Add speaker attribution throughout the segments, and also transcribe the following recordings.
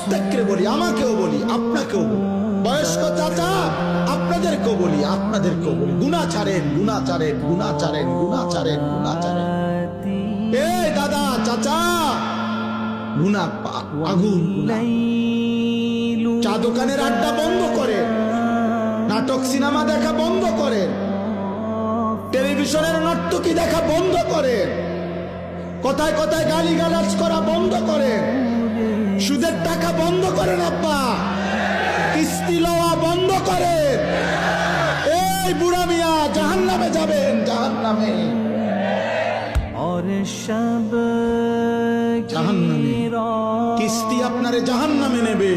Speaker 1: প্রত্যেককে বলি, আমাকেও বলি, আপনাকেও বলি, বয়স্ক চাচা আপনাদেরকেও বলি, আপনাদেরকেও বলি, গুনাহ ছাড়েন, গুনাহ ছাড়েন, গুনাহ ছাড়েন, গুনাহ ছাড়েন, গুনাহ ছাড়েন। এই দাদা চাচা, গুনাহ আগুন, চা দোকানের আড্ডা বন্ধ করেন, নাটক সিনেমা দেখা বন্ধ করেন, টেলিভিশনের নর্তকী দেখা বন্ধ করেন, কথায় কথায় গালিগালাজ করা বন্ধ করেন, সুদের টাকা বন্ধ করেন, আব্বা কিস্তি লওয়া বন্ধ করেন। এই বুড়া মিয়া জাহান্নামে যাবেন, জাহান্নামে, জাহান্নামে। কিস্তি আপনারে জাহান্নামে নেবে,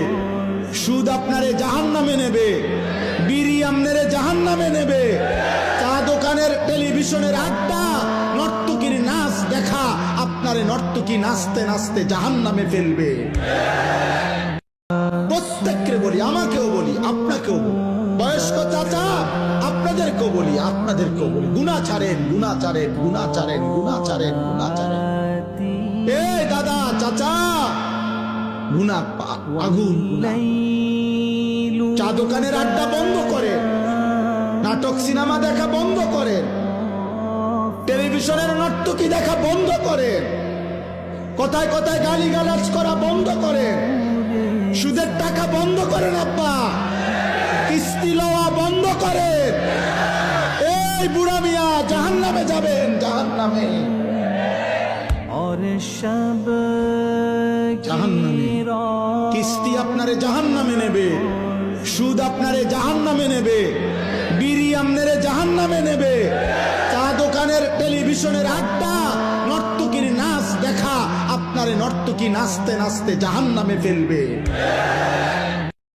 Speaker 1: সুদ আপনারে জাহান্নামে নেবে, বিড়ি আপনারে জাহান্নামে নেবে, চা দোকানের টেলিভিশনের আড্ডা নর্তকীর নাচ দেখা আপনারে নর্তকী নাচতে নাচতে জাহান্নামে ফেলবে। প্রত্যেককে বলি, আমাকেও বলি, আপনাকেও বলি, বয়স্ক চাচা আপনাদেরকেও বলি, আপনাদেরকেও বলি, গুনাহ ছাড়েন, গুনাহ ছাড়েন, গুনাহ ছাড়েন, গুনাহ ছাড়েন, গুনাহ ছাড়েন। এই দাদা চাচা, গুনাহ আগুন, চা দোকানের আড্ডা বন্ধ করেন, নাটক সিনেমা দেখা বন্ধ করেন, টেলিভিশনের নর্তকী দেখা বন্ধ করেন, কথায় কথায় গালিগালাজ করা বন্ধ করেন, সুদের টাকা বন্ধ করেন, আব্বা কিস্তি লওয়া বন্ধ করেন। এই বুড়া মিয়া জাহান্নামে যাবেন, জাহান্নামে, জাহান্নামে। কিস্তি আপনারে জাহান্নামে নেবে, সুদ আপনারে জাহান্নামে নেবে, বিড়ি আপনারে জাহান্নামে নেবে, চা দোকানের টেলিভিশনের আড্ডা নর্তকীর নাচ দেখা আপনারে নর্তকী নাচতে নাচতে জাহান্নামে ফেলবে।